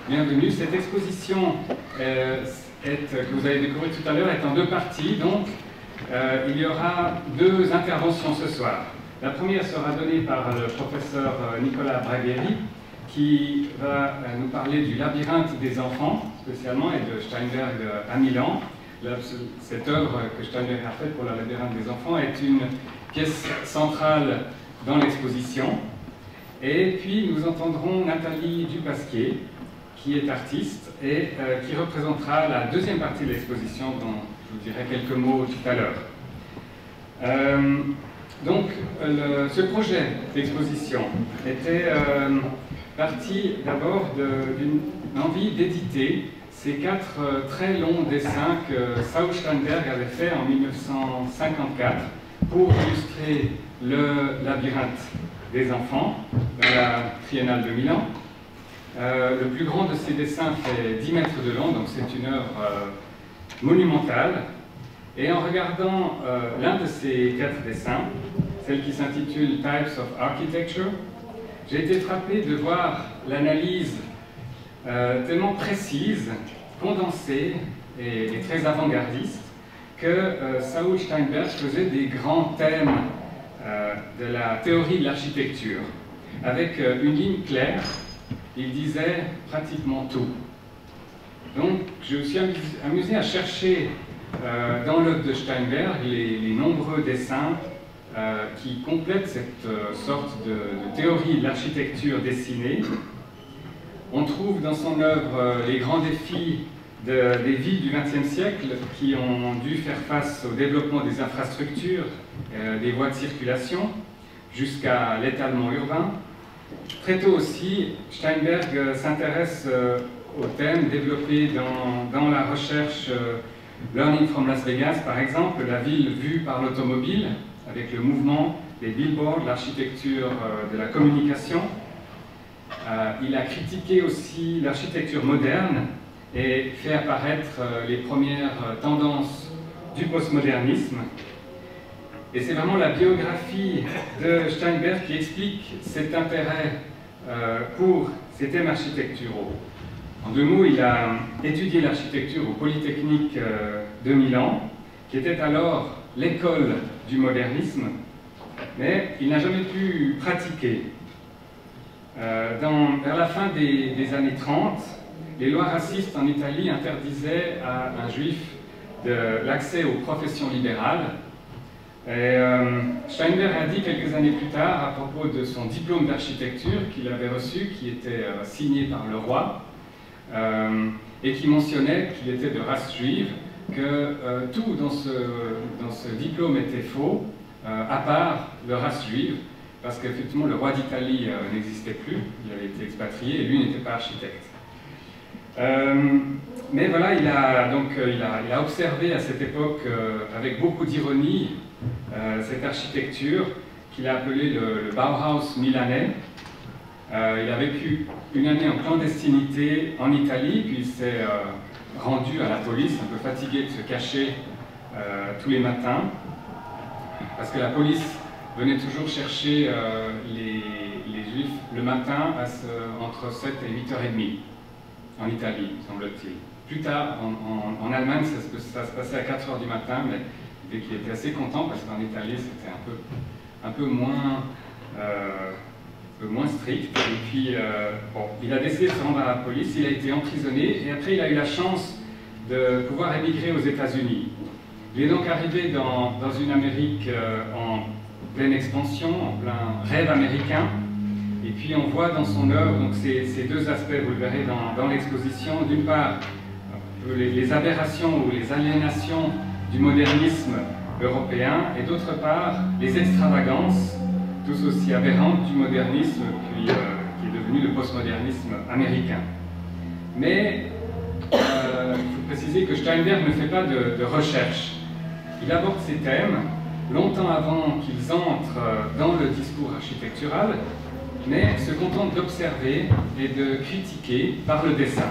Bienvenue. Cette exposition que vous allez découvrir tout à l'heure est en deux parties. Donc, il y aura deux interventions ce soir. La première sera donnée par le professeur Nicolas Bragheri, qui va nous parler du labyrinthe des enfants, spécialement, et de Steinberg à Milan. Cette œuvre que Steinberg a faite pour le labyrinthe des enfants est une pièce centrale dans l'exposition. Et puis nous entendrons Nathalie Dupasquier, qui est artiste et qui représentera la deuxième partie de l'exposition dont je vous dirai quelques mots tout à l'heure. Ce projet d'exposition était parti d'abord d'une envie d'éditer ces quatre très longs dessins que Saul Steinberg avait fait en 1954 pour illustrer le labyrinthe des enfants dans la Triennale de Milan. Le plus grand de ces dessins fait 10 mètres de long, donc c'est une œuvre monumentale. Et en regardant l'un de ces quatre dessins, celle qui s'intitule Types of Architecture, j'ai été frappé de voir l'analyse tellement précise, condensée et très avant-gardiste que Saul Steinberg faisait des grands thèmes de la théorie de l'architecture. Avec une ligne claire, il disait pratiquement tout. Donc je me suis amusé à chercher dans l'œuvre de Steinberg les nombreux dessins qui complètent cette sorte de théorie de l'architecture dessinée. On trouve dans son œuvre les grands défis des villes du XXe siècle qui ont dû faire face au développement des infrastructures, des voies de circulation, jusqu'à l'étalement urbain. Très tôt aussi, Steinberg s'intéresse au thème développé dans la recherche Learning from Las Vegas, par exemple, la ville vue par l'automobile, avec le mouvement des billboards, l'architecture de la communication. Il a critiqué aussi l'architecture moderne et fait apparaître les premières tendances du postmodernisme. Et c'est vraiment la biographie de Steinberg qui explique cet intérêt pour ces thèmes architecturaux. En deux mots, il a étudié l'architecture au Polytechnique de Milan, qui était alors l'école du modernisme, mais il n'a jamais pu pratiquer. Vers la fin des années 30, les lois racistes en Italie interdisaient à un juif l'accès aux professions libérales. Et Steinberg a dit quelques années plus tard, à propos de son diplôme d'architecture qu'il avait reçu, qui était signé par le roi, et qui mentionnait qu'il était de race juive, que tout dans ce diplôme était faux, à part de race juive, parce qu'effectivement le roi d'Italie n'existait plus, il avait été expatrié et lui n'était pas architecte. Mais voilà, il a observé à cette époque, avec beaucoup d'ironie, cette architecture qu'il a appelée le Bauhaus milanais. Il a vécu une année en clandestinité en Italie, puis il s'est rendu à la police, un peu fatigué de se cacher tous les matins, parce que la police venait toujours chercher les Juifs le matin entre 7 et 8h30 en Italie, semble-t-il. Plus tard, en Allemagne, ça se passait à 4h du matin, mais dès qu'il était assez content, parce qu'en Italie, c'était un peu moins strict. Et puis, il a décidé de se rendre à la police, il a été emprisonné, et après, il a eu la chance de pouvoir émigrer aux États-Unis. Il est donc arrivé dans une Amérique en pleine expansion, en plein rêve américain. Et puis on voit dans son œuvre donc ces deux aspects, vous le verrez dans l'exposition. D'une part, les aberrations ou les aliénations du modernisme européen, et d'autre part, les extravagances, tous aussi aberrantes, du modernisme, puis qui est devenu le postmodernisme américain. Mais il faut préciser que Steinberg ne fait pas de recherche. Il aborde ces thèmes longtemps avant qu'ils entrent dans le discours architectural, mais se contente d'observer et de critiquer par le dessin.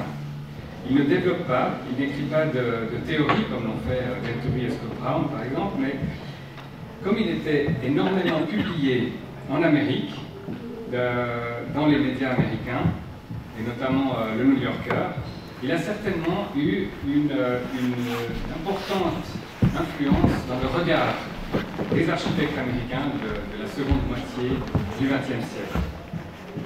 Il ne développe pas, il n'écrit pas de théorie comme l'ont fait Venturi et Scott Brown par exemple, mais comme il était énormément publié en Amérique, dans les médias américains, et notamment le New Yorker, il a certainement eu une importante influence dans le regard des architectes américains de la seconde moitié du XXe siècle.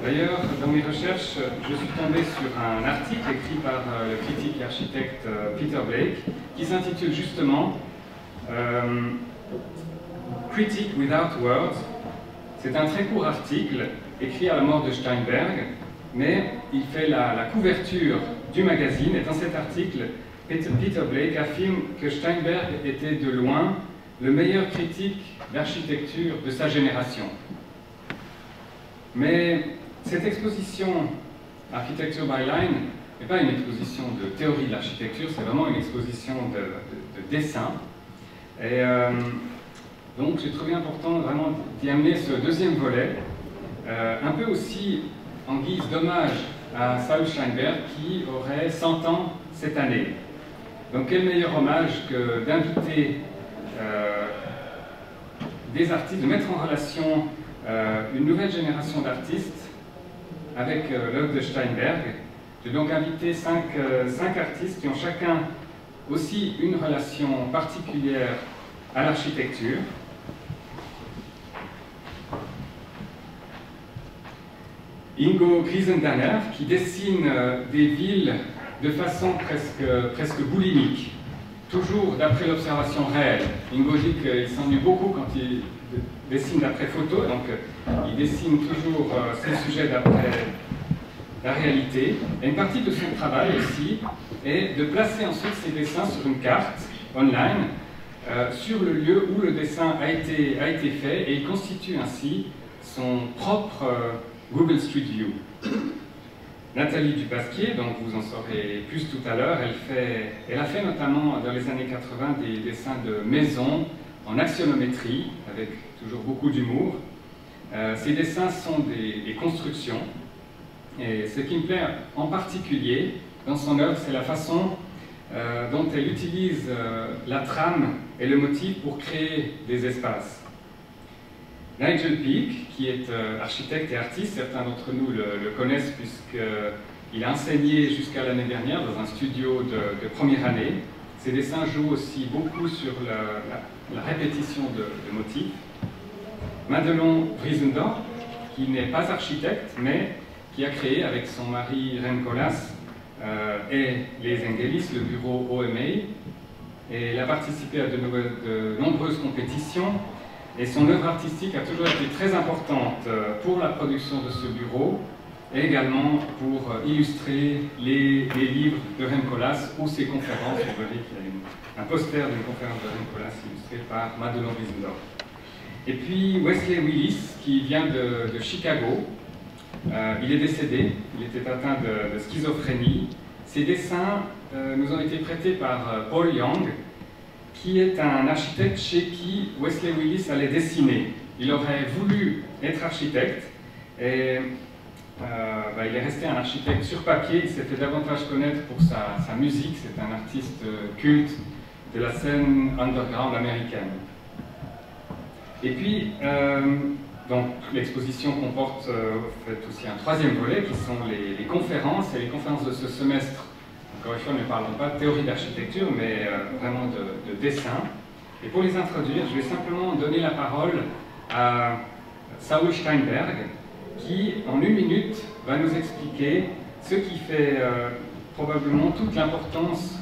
D'ailleurs, dans mes recherches, je suis tombé sur un article écrit par le critique et architecte Peter Blake, qui s'intitule justement Critique Without Words. C'est un très court article écrit à la mort de Steinberg, mais il fait la couverture du magazine, et dans cet article, Peter Blake affirme que Steinberg était de loin le meilleur critique d'architecture de sa génération. Mais cette exposition Architecture by Line n'est pas une exposition de théorie de l'architecture, c'est vraiment une exposition de dessin. Et donc j'ai trouvé important vraiment d'y amener ce deuxième volet, un peu aussi en guise d'hommage à Saul Steinberg qui aurait 100 ans cette année. Donc quel meilleur hommage que d'inviter des artistes, de mettre en relation une nouvelle génération d'artistes avec l'œuvre de Steinberg. J'ai donc invité cinq artistes qui ont chacun aussi une relation particulière à l'architecture. Ingo Griesendanner, qui dessine des villes de façon presque boulimique, toujours d'après l'observation réelle. Ingo dit qu'il s'ennuie beaucoup quand il dessine d'après photo, donc il dessine toujours ses sujets d'après la réalité. Et une partie de son travail aussi est de placer ensuite ses dessins sur une carte online, sur le lieu où le dessin a été fait, et il constitue ainsi son propre Google Street View. Nathalie Dupasquier, donc vous en saurez plus tout à l'heure, elle a fait notamment dans les années 80 des dessins de maisons en axonométrie, avec toujours beaucoup d'humour. Ces dessins sont des constructions, et ce qui me plaît en particulier dans son œuvre, c'est la façon dont elle utilise la trame et le motif pour créer des espaces. Nigel Peake, qui est architecte et artiste, certains d'entre nous le connaissent puisqu'il a enseigné jusqu'à l'année dernière dans un studio de première année. Ses dessins jouent aussi beaucoup sur la répétition de motifs. Madelon Vriesendorp, qui n'est pas architecte, mais qui a créé avec son mari Rem Koolhaas et les Engelis le bureau OMA. Et il a participé à de nombreuses compétitions. Et son œuvre artistique a toujours été très importante pour la production de ce bureau et également pour illustrer les livres de Rem Koolhaas ou ses conférences. Vous voyez qu'il y a un poster d'une conférence de Rem Koolhaas illustré par Madelon Vriesendorp. Et puis Wesley Willis, qui vient de Chicago. Il est décédé, il était atteint de schizophrénie. Ses dessins nous ont été prêtés par Paul Young, qui est un architecte chez qui Wesley Willis allait dessiner. Il aurait voulu être architecte et il est resté un architecte sur papier. Il s'est fait davantage connaître pour sa musique. C'est un artiste culte de la scène underground américaine. Et puis, donc l'exposition comporte fait aussi un troisième volet qui sont les conférences, et les conférences de ce semestre. Encore une fois, ne parlons pas de théorie d'architecture, mais vraiment de dessin. Et pour les introduire, je vais simplement donner la parole à Saul Steinberg, qui, en une minute, va nous expliquer ce qui fait probablement toute l'importance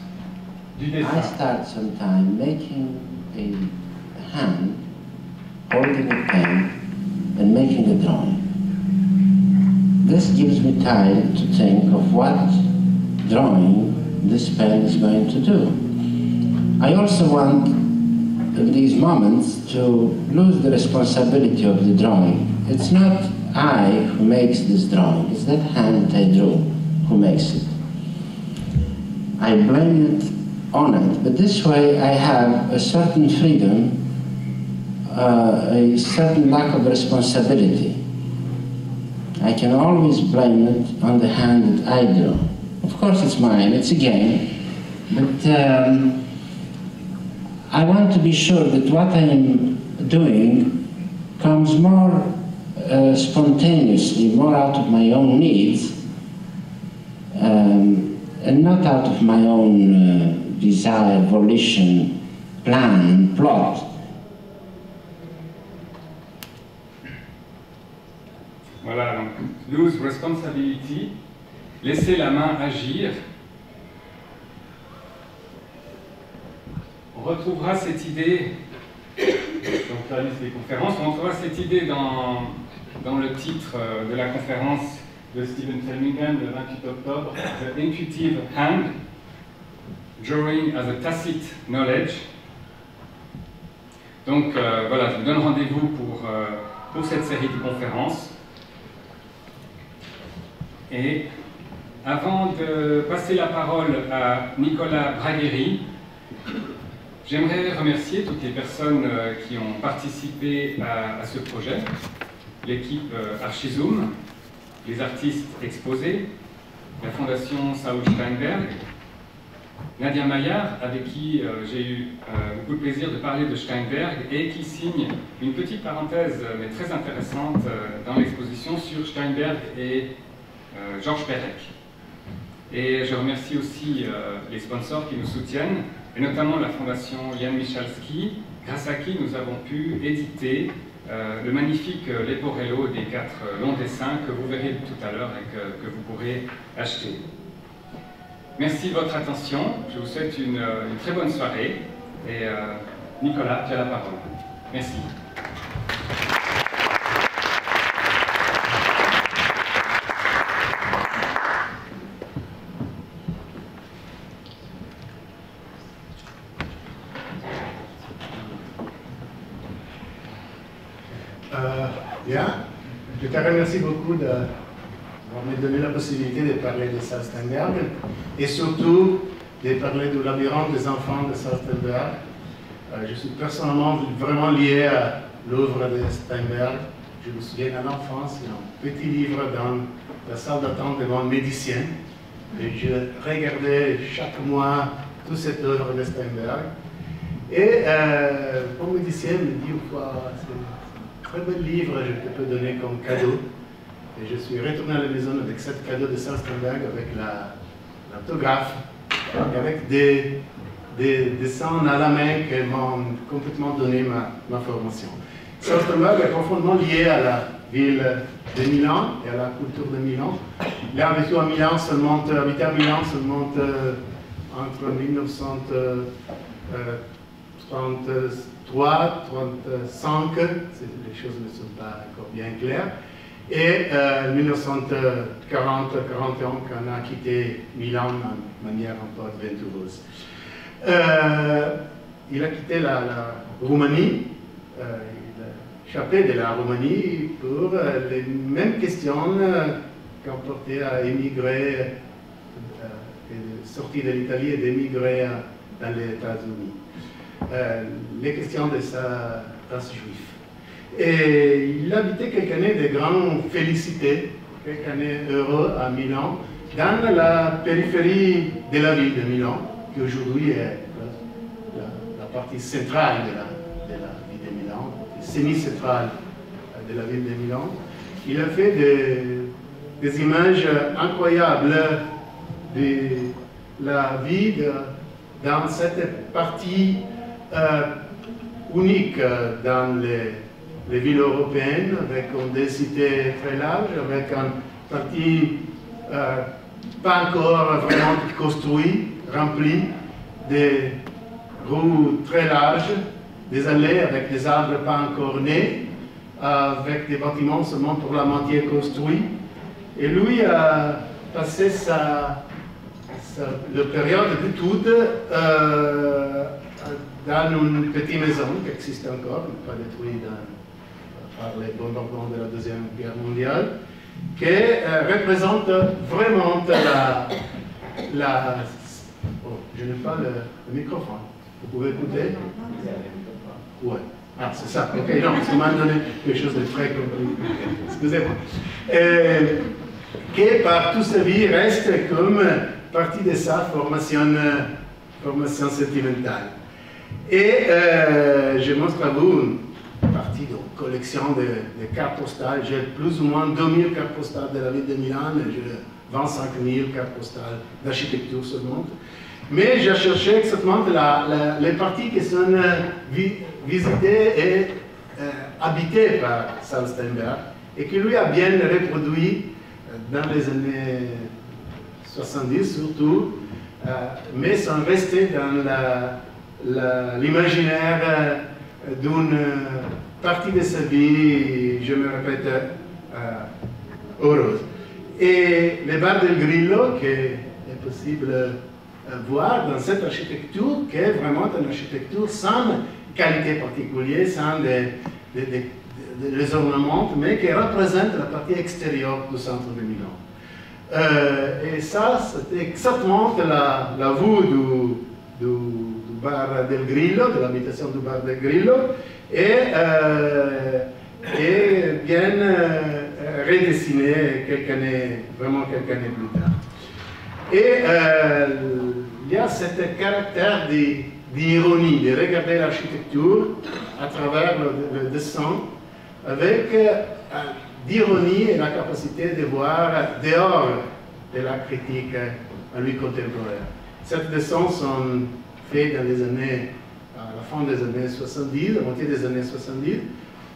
du dessin. I start sometime making a hand, holding a pen, and making a drawing. This gives me time to think of what drawing this pen is going to do. I also want in these moments to lose the responsibility of the drawing. It's not I who makes this drawing, it's that hand I drew who makes it. I blame it on it, but this way I have a certain freedom, a certain lack of responsibility. I can always blame it on the hand that I drew. Of course it's mine, it's a game, but I want to be sure that what I am doing comes more spontaneously, more out of my own needs and not out of my own desire, volition, plan, plot. Voilà, donc, lose responsibility, laisser la main agir. On retrouvera cette idée, donc la liste des conférences, on retrouvera cette idée dans le titre de la conférence de Stephen Felmingham le 28 octobre, The Intuitive Hand, Drawing as a Tacit Knowledge. Donc voilà, je vous donne rendez-vous pour cette série de conférences. Et avant de passer la parole à Nicolas Bragheri, j'aimerais remercier toutes les personnes qui ont participé à ce projet, l'équipe Archizoom, les artistes exposés, la Fondation Saul Steinberg, Nadia Maillard, avec qui j'ai eu beaucoup de plaisir de parler de Steinberg et qui signe une petite parenthèse mais très intéressante dans l'exposition sur Steinberg et Georges Perec. Et je remercie aussi les sponsors qui nous soutiennent, et notamment la Fondation Jan Michalski, grâce à qui nous avons pu éditer le magnifique Leporello des 4 longs dessins que vous verrez tout à l'heure et que vous pourrez acheter. Merci de votre attention, je vous souhaite une très bonne soirée, et Nicolas, tu as la parole. Merci. Bien, je te remercie beaucoup d'avoir me donné la possibilité de parler de Saul Steinberg et surtout de parler du labyrinthe des enfants de Saul Steinberg. Je suis personnellement vraiment lié à l'œuvre de Steinberg. Je me souviens à l'enfance, il y a un petit livre dans la salle d'attente devant le médecin et je regardais chaque mois toute cette œuvre de Steinberg. Et mon médecin me dit une fois, très bel livre, je te peux donner comme cadeau. Et je suis retourné à la maison avec ce cadeau de Saul Steinberg, avec l'autographe, et avec des dessins à la main qui m'ont complètement donné ma formation. Saul Steinberg est profondément lié à la ville de Milan et à la culture de Milan. Il a habité à Milan seulement, entre 1933, 35, les choses ne sont pas encore bien claires, et 1940-41 quand on a quitté Milan de manière un peu aventureuse. Il a quitté la Roumanie, il a échappé de la Roumanie pour les mêmes questions qu'ont porté à émigrer, sortir de l'Italie et d'émigrer dans les États-Unis. Les questions de sa race juive. Et il habitait quelques années de grandes félicités, quelques années heureux à Milan, dans la périphérie de la ville de Milan, qui aujourd'hui est la partie centrale de la ville de Milan, semi-centrale de la ville de Milan. Il a fait des images incroyables de la vie dans cette partie unique dans les villes européennes, avec une densité très large, avec une partie pas encore vraiment construite, remplie, des rues très larges, des allées avec des arbres pas encore nés, avec des bâtiments seulement pour la moitié construits. Et lui a passé la période d'études dans une petite maison qui existe encore, pas détruite par les bombardements de la Deuxième Guerre mondiale, qui représente vraiment oh, je n'ai pas le microphone. Vous pouvez écouter? Oui. Ah, c'est ça. Ok, non, parce qu'on m'a donné quelque chose de très compliqué. Excusez-moi. Qui, par toute sa vie, reste comme partie de sa formation sentimentale. Et je montre à vous une partie de collection de cartes postales. J'ai plus ou moins 2000 cartes postales de la ville de Milan. Et je 25 000 cartes postales d'architecture sur le monde. Mais j'ai cherché exactement les parties qui sont visitées et habitées par Saul Steinberg et qui lui a bien reproduit dans les années 70 surtout, mais sont restés dans l'imaginaire d'une partie de sa vie, je me répète, heureuse. Et le bar del Grillo, qui est possible voir dans cette architecture, qui est vraiment une architecture sans qualité particulière, sans des ornements, mais qui représente la partie extérieure du centre de Milan. Et ça, c'était exactement la vue du bar del Grillo, de l'habitation du bar del Grillo, et bien redessiné vraiment quelques années plus tard. Et il y a ce caractère d'ironie, de regarder l'architecture à travers le dessin, avec d'ironie et la capacité de voir dehors de la critique à lui contemporaine. Ces dessins sont faits dans les années, à la fin des années 70, à la moitié des années 70,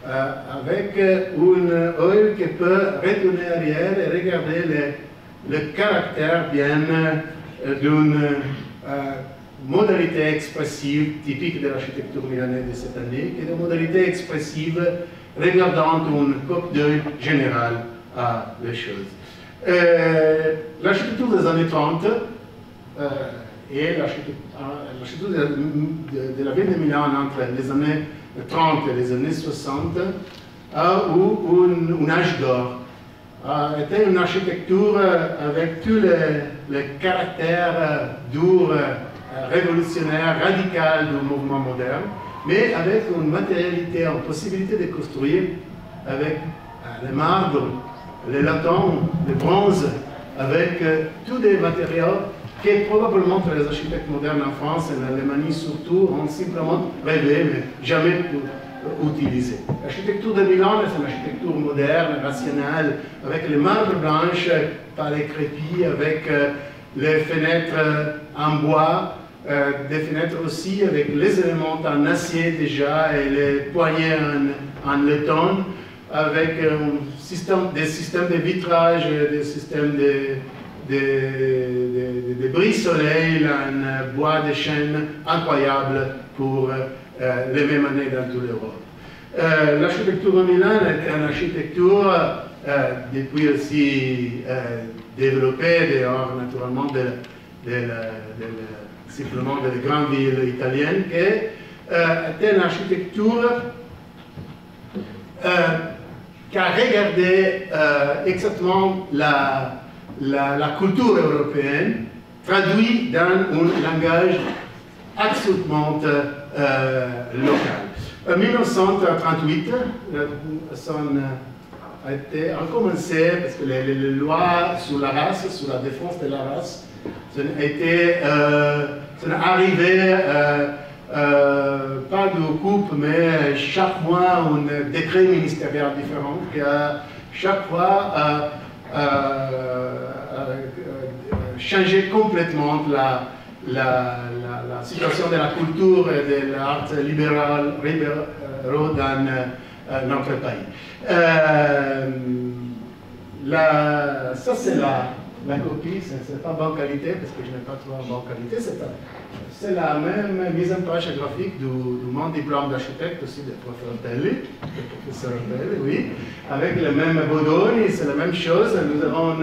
avec un œil qui peut retourner arrière et regarder le caractère bien d'une modalité expressive typique de l'architecture milanaise de cette année, qui est une modalité expressive regardant un coup d'œil général à les choses. L'architecture des années 30 et l'architecture de la ville de Milan entre les années 30 et les années 60 a eu un âge d'or. Était une architecture avec tous les caractères dur, révolutionnaire, radical du mouvement moderne, mais avec une matérialité, une possibilité de construire avec les marbres, les latons, les bronzes, avec tous des matériaux qui probablement pour les architectes modernes en France et en Allemagne surtout ont simplement rêvé, mais jamais utilisé. L'architecture de Milan est une architecture moderne, rationnelle, avec les marbres blanches, pas les crépis, avec les fenêtres en bois, des fenêtres aussi avec les éléments en acier déjà et les poignées en laiton, avec des systèmes de vitrage, des systèmes de brise-soleil en bois de chêne incroyable pour les mêmes années dans toute l'Europe. L'architecture de Milan est une architecture depuis aussi développée dehors naturellement simplement des grandes villes italiennes, qui était une architecture qui a regardé exactement la culture européenne traduite dans un langage absolument local. En 1938, a commencé, parce que les lois sur la race, sur la défense de la race, sont arrivées pas de coupe, mais chaque mois un décret ministériel différent qui a chaque fois changé complètement la situation de la culture et de l'art libéraux dans notre pays. Ça c'est la copie, c'est pas bonne qualité parce que je n'ai pas trouvé en bonne qualité. C'est la même mise en page graphique du mon diplôme d'architecte aussi de professeur Ortelli, oui, avec les mêmes bodoni, c'est la même chose. Nous avons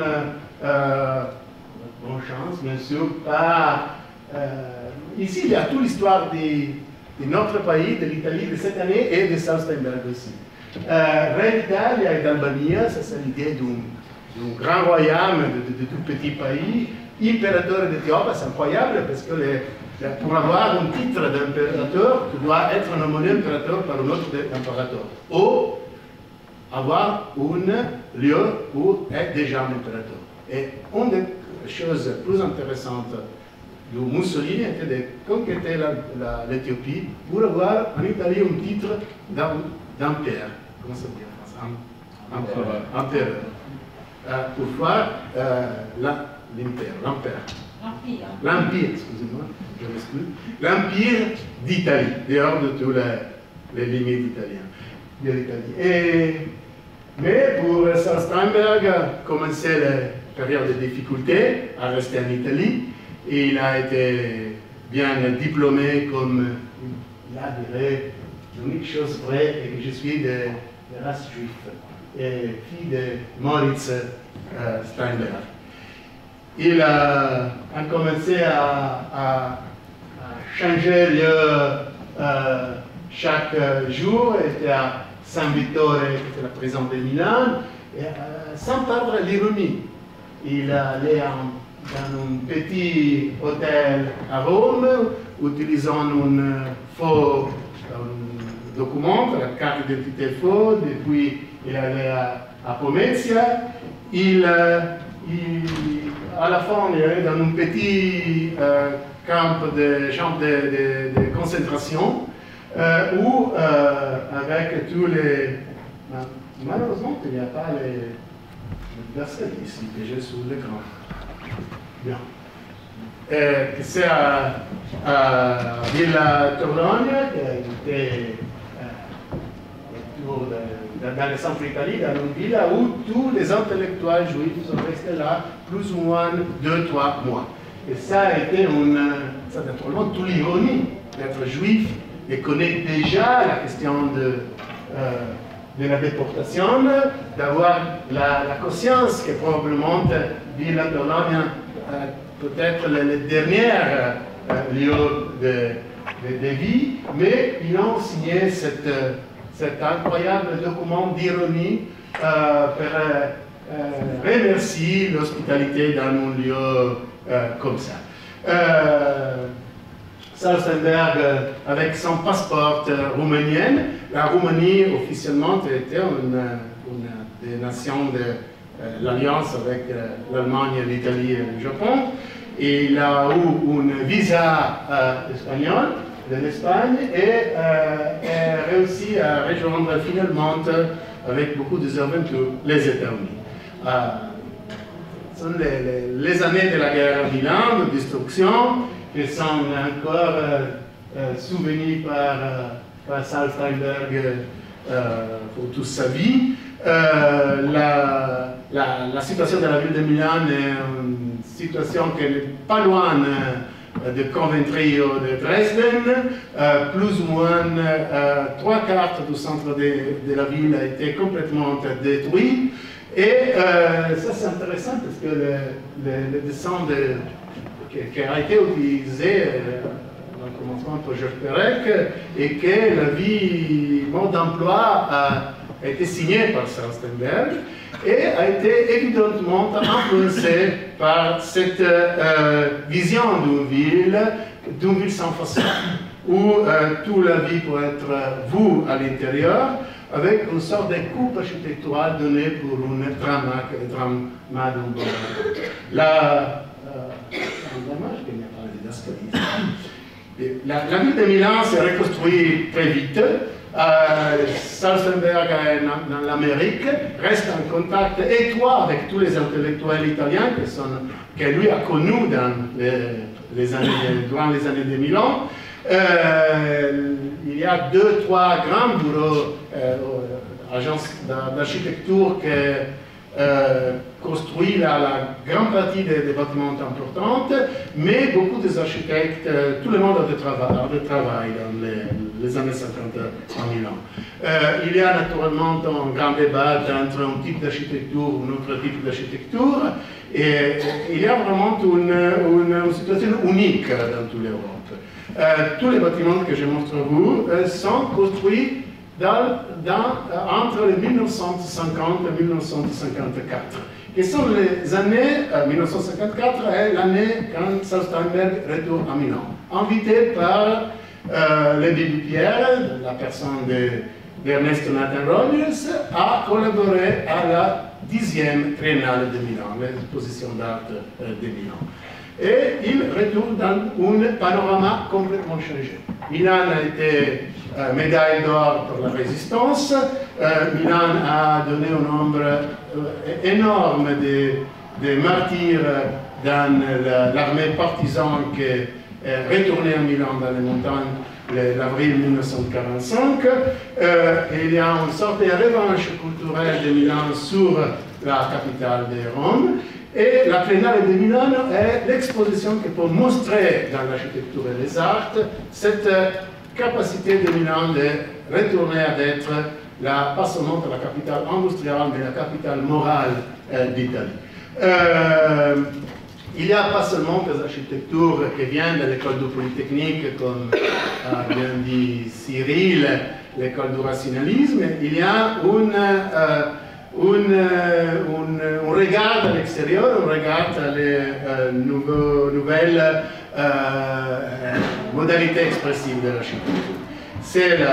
bonne chance, bien sûr, pas. Ici, il y a toute l'histoire de notre pays, de l'Italie de cette année et de Saul Steinberg aussi. Re d'Italia et d'Albanie, c'est l'idée d'un grand royaume, de tout petit pays, impérateur d'Éthiopie, c'est incroyable parce que pour avoir un titre d'impérateur, tu dois être nommé impérateur par un autre impérateur. Ou avoir un lieu où est déjà un impérateur. Et une des choses plus intéressantes de Mussolini était de conquérir l'Éthiopie pour avoir en Italie un titre d'empire. Comment ça se dit en français? Empereur. pour voir l'Empire, excusez-moi, je m'excuse, l'Empire d'Italie, dehors de tous les limites de l'Italie. Mais pour Saul Steinberg, commençait la période de difficulté à rester en Italie. Et il a été bien diplômé comme, il a dirait, l'unique chose vraie est que je suis de race juive, et fille de Moritz Steinberg. Il a commencé à changer lieu chaque jour, il était à San Vittore, qui était la prison de Milan, et, sans perdre l'ironie. Il allait dans un petit hôtel à Rome, utilisant un faux document, la carte d'identité faux, depuis il allait à Pomezia. À la fin, il allait dans un petit camp de concentration, où, avec tous les... Malheureusement, il n'y a pas les versets ici, que j'ai sur l'écran. Bien. C'est à Villa Torlonia, qui était dans le centre d'Italie, dans une ville où tous les intellectuels juifs sont restés là plus ou moins 2-3 mois. Et ça a été ça naturellement toute l'ironie d'être juif et connaître déjà la question de la déportation, d'avoir la conscience que probablement Villa Torlonia peut-être le dernier lieu de vie, mais ils ont signé cet incroyable document d'ironie pour remercier l'hospitalité dans un lieu comme ça. Saul Steinberg, avec son passeport roumainien, la Roumanie officiellement était une des nations de l'Alliance avec l'Allemagne, l'Italie et le Japon. Et il a eu un visa espagnol de l'Espagne et a réussi à rejoindre finalement, avec beaucoup de aventures, les États-Unis. Ce sont les années de la guerre à Milan, de destruction, qui sont encore souvenirs par Saul Steinberg pour toute sa vie. La situation de la ville de Milan est une situation qui n'est pas loin de Coventry ou de Dresden. Plus ou moins 3/4 du centre de la ville a été complètement détruit. Et ça c'est intéressant parce que le dessin qui a été utilisé dans le commencement pour Georges Perec et que la vie, mode d'emploi a été signé par Saul Steinberg et a été évidemment influencé par cette vision d'une ville sans façon, où toute la vie peut être vue à l'intérieur, avec une sorte de coupe architecturale donnée pour une drama d'un bon. La ville de Milan s'est reconstruite très vite. Saul Steinberg dans l'Amérique reste en contact étroit avec tous les intellectuels italiens que lui a connus durant les années 2000. Il y a 2-3 grands bureaux, agences d'architecture qui construisent la grande partie des bâtiments importants, mais beaucoup des architectes, tout le monde a de travail dans les années 50 en Milan. Il y a naturellement un grand débat entre un type d'architecture ou un autre type d'architecture, et il y a vraiment une situation unique dans toute l'Europe. Tous les bâtiments que je montre à vous sont construits entre les 1950 et 1954, qui sont les années 1954 est l'année quand Saul Steinberg retourne à Milan, invité par Lévi Pierre, la personne d'Ernesto Nathan Rogers, à collaborer à la 10e Triennale de Milan, l'exposition d'art de Milan. et il retourne dans un panorama complètement changé. Milan a été médaille d'or pour la résistance, Milan a donné un nombre énorme de martyrs dans l'armée partisane qui est retournée à Milan dans les montagnes l'avril 1945. Il y a une sorte de revanche culturelle de Milan sur la capitale de Rome. Et la Triennale de Milan est l'exposition qui peut montrer dans l'architecture et les arts cette capacité de Milan de retourner à être pas seulement la capitale industrielle, mais la capitale morale d'Italie. Il n'y a pas seulement des architectures qui viennent de l'école du Polytechnique, comme a bien dit Cyril, l'école du rationalisme, il y a un regard à l'extérieur, un regard à les nouvelles modalités expressives de l'architecture. C'est le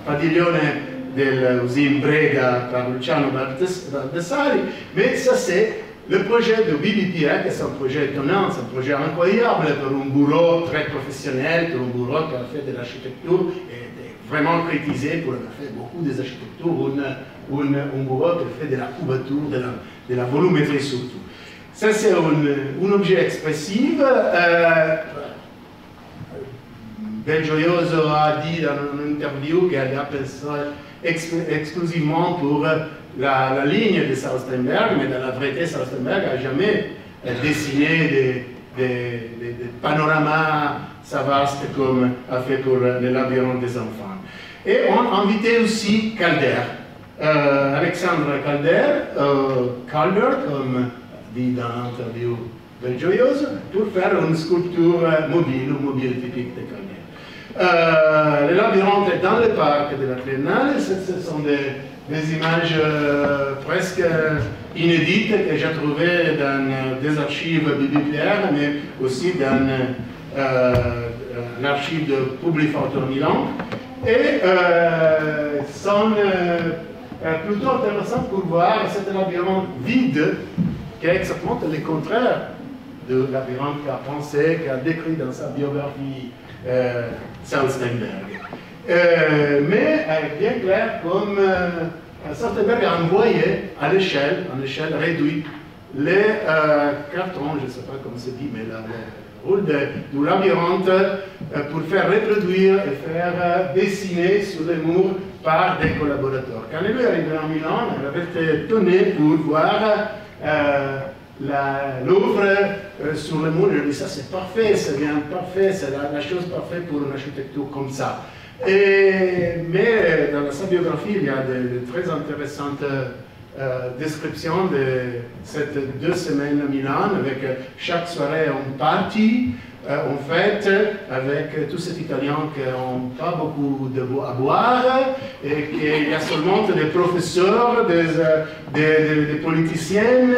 padiglione dell'usine Breda par Luciano Baldassari, mais ça c'est le projet de BBPA, qui est un projet étonnant, c'est un projet incroyable pour un bureau très professionnel, pour un bureau qui a fait de l'architecture et vraiment critisé pour avoir fait beaucoup des architectures, un bureau qui a fait de la couverture, de la volumétrie surtout. Ça c'est un objet expressif. Belgioioso a dit dans une interview qu'elle a fait ça exclusivement pour la ligne de Saustenberg, mais dans la vérité, Saustenberg n'a jamais dessiné des panoramas ça vastes comme a fait pour le labyrinthe des enfants. Et on a invité aussi Calder, Alexandre Calder, comme dit dans l'interview Belgioioso, pour faire une sculpture mobile typique de Calder. Le labyrinthe est dans le parc de la Triennale, ce sont des images presque inédites que j'ai trouvées dans des archives bibliophiles, mais aussi dans l'archive de Publifoto Milan. Et sont plutôt intéressants pour voir cet labyrinthe vide, qui est exactement le contraire du labyrinthe qu'a pensé, qu'a décrit dans sa biographie Saustenberg. Mais bien clair, comme Saustenberg a envoyé à l'échelle réduite, les cartons, je ne sais pas comment se dit, mais le rôle du labyrinthe pour faire reproduire et faire dessiner sur les murs par des collaborateurs. Quand il est arrivé à Milan, il avait été étonné pour voir l'œuvre sur le mur. Il a dit ça c'est parfait, c'est bien parfait, c'est la chose parfaite pour une architecture comme ça. Mais dans sa biographie, il y a de très intéressantes descriptions de ces 2 semaines à Milan, avec chaque soirée une partie, en fait, avec tous ces Italiens qui n'ont pas beaucoup à boire, et qu'il y a seulement des professeurs, des politiciens,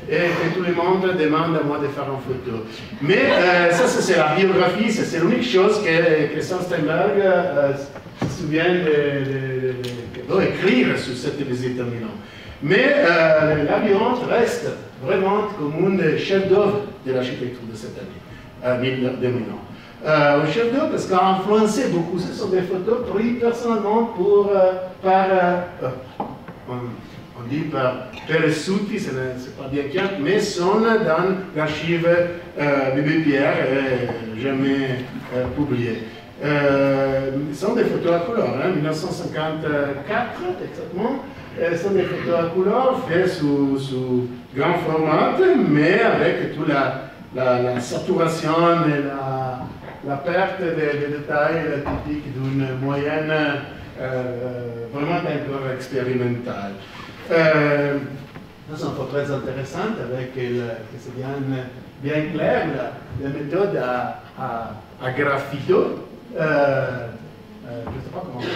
et que tout le monde demande à moi de faire une photo. Mais ça, c'est la biographie, c'est l'unique chose que Saustenberg se souvient d'écrire sur cette visite à Milan. Mais le labyrinthe reste vraiment comme un chef-d'œuvre de l'architecture de cette année, de Milan. Un chef-d'œuvre parce qu'il a influencé beaucoup. Ce sont des photos prises personnellement par on dit par Peressuti, ce n'est pas bien clair, mais sont dans l'archive BBPR jamais publiées. Ce sont des photos à couleur, 1954 exactement. Ce sont des photos à couleur faites sous grand format, mais avec toute la saturation et la perte des détails typiques d'une moyenne vraiment encore expérimentale. C'est un peu très intéressant avec que c'est bien clair la méthode à graffito. Je ne sais pas comment on dit,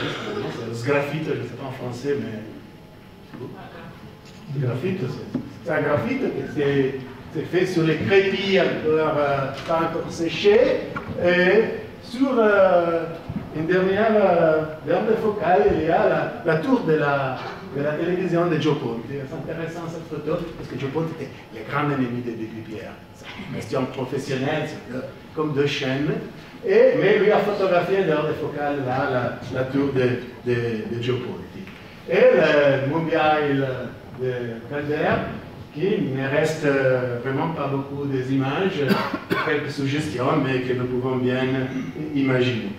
c'est sgraffito, je ne sais pas en français, mais graphite, c'est un graphite qui c'est fait sur les crépits encore, pas encore séchés, et sur une dernière de focale, il y a la tour de la télévision de Joe Ponte. C'est intéressant cette photo, parce que Joe Ponte était le grand ennemi de Baby Pierre. C'est une question professionnelle, c'est comme deux chaînes. Mais lui a photographié l'heure de focale, là, la tour de Joe Ponte. Et le mondial de Calder, qui ne reste vraiment pas beaucoup des images, quelques suggestions, mais que nous pouvons bien imaginer.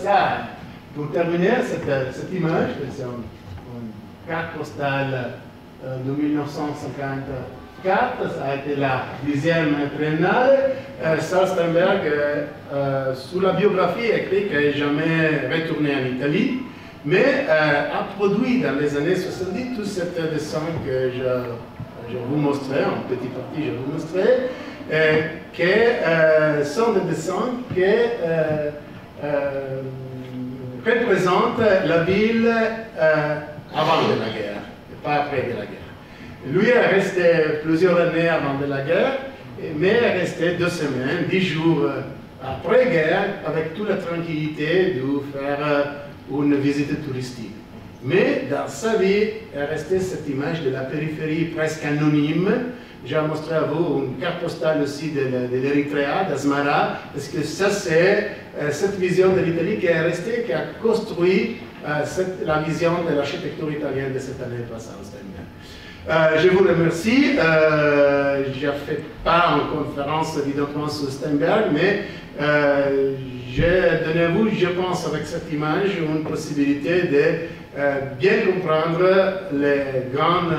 Ça, pour terminer, cette image, c'est une carte postale de 1954, ça a été la 10e triennale. Salstenberg, sous la biographie, écrit qu'il n'est jamais retourné en Italie, mais a produit dans les années 70 tous ces dessins que je vous montrais, en petite partie je vous montrais, qui sont des dessins qui représentent la ville avant de la guerre, et pas après de la guerre. Lui est resté plusieurs années avant de la guerre, mais est resté 2 semaines, 10 jours après-guerre, avec toute la tranquillité de faire une visite touristique. Mais dans sa vie est restée cette image de la périphérie presque anonyme. J'ai montré à vous une carte postale aussi de l'Érythrée, d'Asmara, parce que ça c'est cette vision de l'Italie qui est restée, qui a construit la vision de l'architecture italienne de cette année passée à Steinberg. Je vous remercie. Je ne fais pas une conférence évidemment sur Steinberg, mais j'ai donné à vous, je pense, avec cette image, une possibilité de bien comprendre les grandes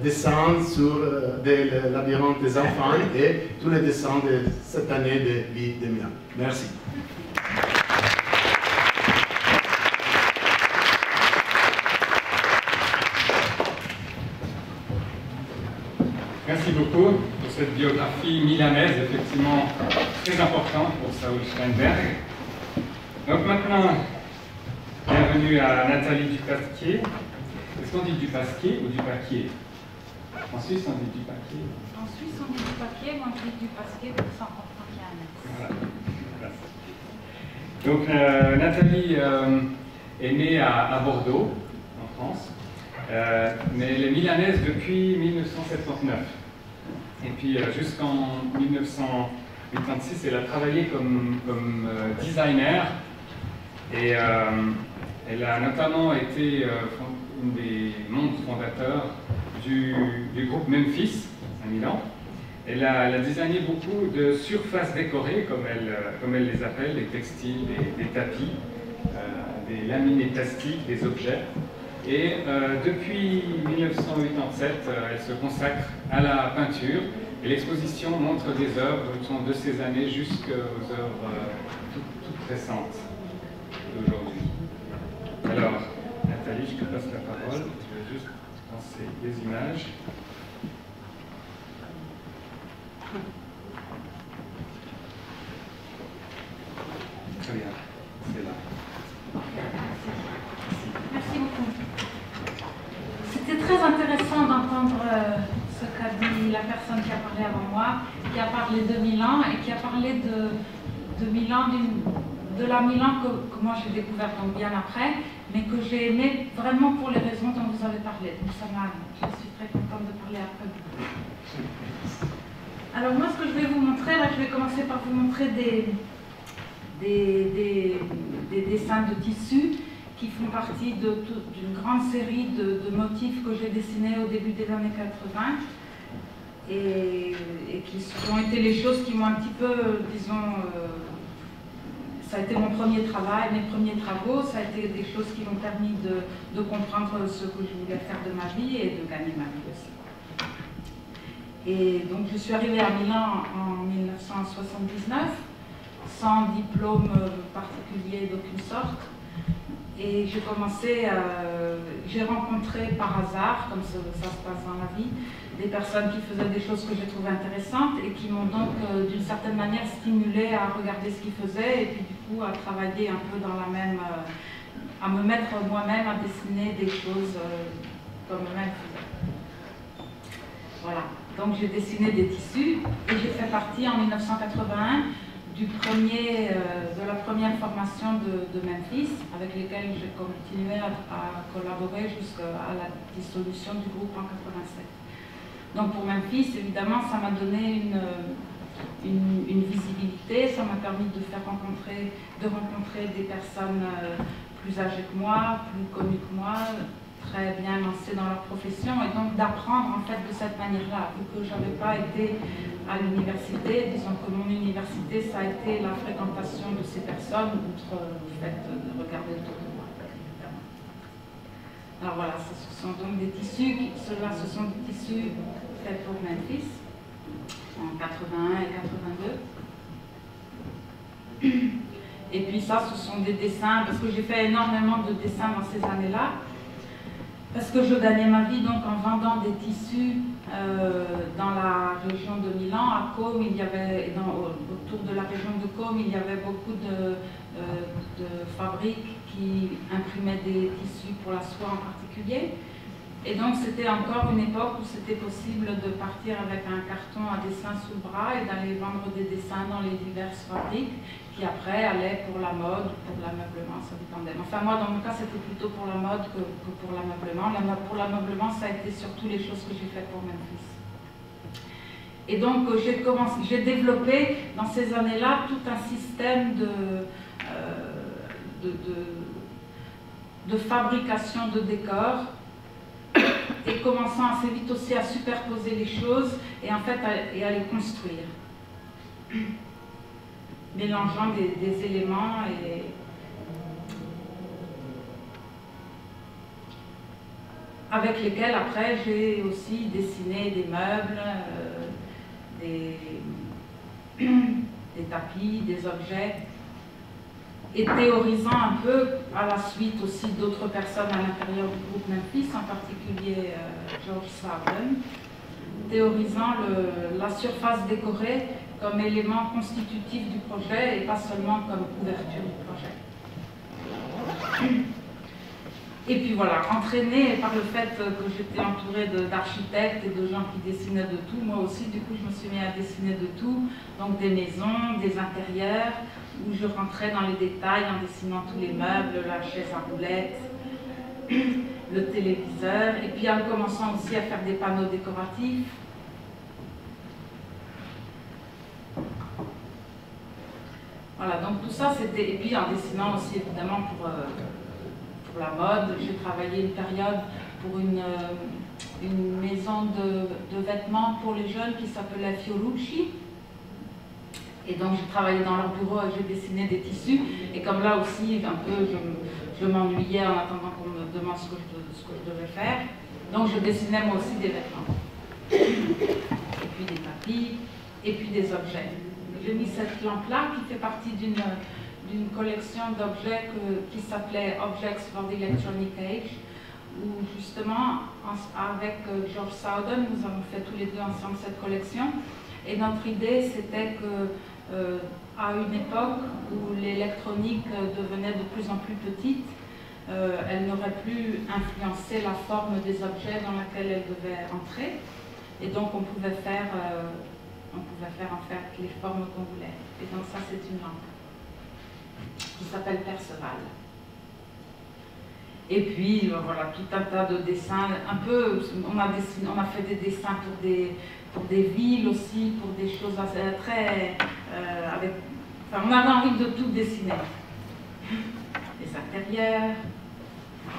dessins sur des labyrinthes des enfants et tous les dessins de cette année de vie de Milan. Merci. Merci beaucoup pour cette biographie milanaise, effectivement très importante pour Saul Steinberg. Donc maintenant, bienvenue à Nathalie Dupasquier. Est-ce qu'on dit Dupasquier ou Dupaquier? En Suisse, on dit Dupaquier. En Suisse, on dit Dupaquier, moi je dis Dupasquier pour s'en comprendre qu'il y a un voilà. Donc Nathalie est née à Bordeaux, en France. Mais elle est milanaise depuis 1979. Et puis jusqu'en 1986, elle a travaillé comme designer. Et elle a notamment été une des membres fondateurs du groupe Memphis à Milan. Elle a designé beaucoup de surfaces décorées, comme elle les appelle, des textiles, des tapis, des laminés plastiques, des objets. Et depuis 1987, elle se consacre à la peinture et l'exposition montre des œuvres qui sont de ces années jusqu'aux œuvres toutes récentes d'aujourd'hui. Alors, Nathalie, je te passe la parole. Je vais juste lancer les images. Très bien, c'est là. Merci beaucoup. C'était très intéressant d'entendre ce qu'a dit la personne qui a parlé avant moi, qui a parlé de Milan et qui a parlé de Milan, de la Milan que moi j'ai découvert donc bien après, mais que j'ai aimé vraiment pour les raisons dont vous avez parlé. Donc je suis très contente de parler après vous. Alors moi, ce que je vais vous montrer, là je vais commencer par vous montrer des dessins de tissus qui font partie d'une grande série de motifs que j'ai dessinés au début des années 80 et qui ont été les choses qui m'ont un petit peu, disons, ça a été mon premier travail, mes premiers travaux, ça a été des choses qui m'ont permis de comprendre ce que je voulais faire de ma vie et de gagner ma vie aussi. Et donc je suis arrivée à Milan en 1979, sans diplôme particulier d'aucune sorte. Et j'ai commencé, j'ai rencontré par hasard, comme ça se passe dans la vie, des personnes qui faisaient des choses que j'ai trouvées intéressantes et qui m'ont donc d'une certaine manière stimulée à regarder ce qu'ils faisaient et puis du coup à travailler un peu dans la même, à me mettre moi-même à dessiner des choses comme eux-mêmes faisaient. Voilà. Donc j'ai dessiné des tissus et j'ai fait partie en 1981 de la première formation de Memphis, avec lesquels j'ai continué à collaborer jusqu'à la dissolution du groupe en 87. Donc pour Memphis, évidemment, ça m'a donné une visibilité, ça m'a permis de rencontrer des personnes plus âgées que moi, plus connues que moi, très bien lancées dans leur profession, et donc d'apprendre en fait de cette manière-là, vu que je n'avais pas été à l'université. Disons que mon université, ça a été la fréquentation de ces personnes, outre le fait de regarder autour de moi, évidemment. Alors voilà, ce sont donc des tissus, ceux-là, ce sont des tissus faits pour Memphis, en 81 et 82. Et puis ça, ce sont des dessins, parce que j'ai fait énormément de dessins dans ces années-là, parce que je gagnais ma vie donc en vendant des tissus dans la région de Milan. À Côme, autour de la région de Côme, il y avait beaucoup de fabriques qui imprimaient des tissus pour la soie en particulier. Et donc c'était encore une époque où c'était possible de partir avec un carton à dessin sous le bras et d'aller vendre des dessins dans les diverses fabriques qui après allaient pour la mode, pour l'ameublement, ça dépendait. Enfin moi dans mon cas c'était plutôt pour la mode que pour l'ameublement. Pour l'ameublement ça a été surtout les choses que j'ai faites pour Memphis. Et donc j'ai développé dans ces années-là tout un système de fabrication de décors, et commençant assez vite aussi à superposer les choses et en fait à les construire, mélangeant des éléments avec lesquels après j'ai aussi dessiné des meubles, des tapis, des objets, et théorisant un peu à la suite aussi d'autres personnes à l'intérieur du groupe Memphis, en particulier George Sowden, théorisant la surface décorée comme élément constitutif du projet et pas seulement comme couverture du projet. Et puis voilà, entraînée par le fait que j'étais entourée d'architectes et de gens qui dessinaient de tout, moi aussi du coup je me suis mis à dessiner de tout, donc des maisons, des intérieurs, où je rentrais dans les détails en dessinant tous les meubles, la chaise à roulettes, le téléviseur, et puis en commençant aussi à faire des panneaux décoratifs. Voilà, donc tout ça c'était, et puis en dessinant aussi évidemment pour la mode. J'ai travaillé une période pour une maison de vêtements pour les jeunes qui s'appelait Fiorucci. Et donc j'ai travaillé dans leur bureau et j'ai dessiné des tissus. Et comme là aussi, un peu, je m'ennuyais en attendant qu'on me demande ce que je devais faire. Donc je dessinais moi aussi des vêtements. Et puis des tapis, et puis des objets. J'ai mis cette lampe-là qui fait partie d'une collection d'objets qui s'appelait Objects for the Electronic Age, où justement, avec George Sowden, nous avons fait tous les deux ensemble cette collection. Et notre idée, c'était que à une époque où l'électronique devenait de plus en plus petite, elle n'aurait plus influencé la forme des objets dans laquelle elle devait entrer. Et donc on pouvait faire en fait les formes qu'on voulait. Et donc ça, c'est une lampe qui s'appelle Perceval. Et puis voilà, tout un tas de dessins, un peu, on a fait des dessins pour des villes aussi, pour des choses assez, très on avait envie de tout dessiner. Les intérieurs.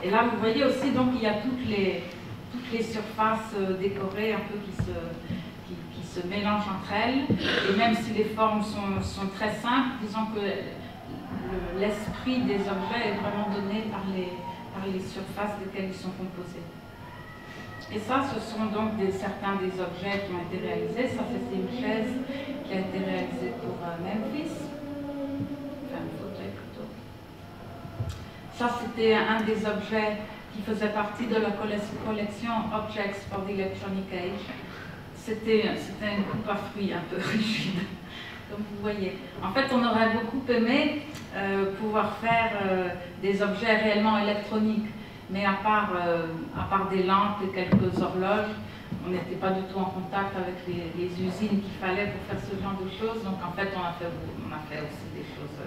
Et là, vous voyez aussi, donc il y a toutes les surfaces décorées un peu qui se mélangent entre elles. Et même si les formes sont très simples, disons que l'esprit des objets est vraiment donné par les surfaces desquelles ils sont composés. Et ça, ce sont donc certains des objets qui ont été réalisés. Ça, c'était une chaise qui a été réalisée pour Memphis. Enfin, un fauteuil plutôt. Ça, c'était un des objets qui faisait partie de la collection Objects for the Electronic Age. C'était une coupe à fruits un peu rigide, comme vous voyez. En fait, on aurait beaucoup aimé pouvoir faire des objets réellement électroniques, mais à part des lampes et quelques horloges, on n'était pas du tout en contact avec les usines qu'il fallait pour faire ce genre de choses. Donc en fait, on a fait aussi des choses,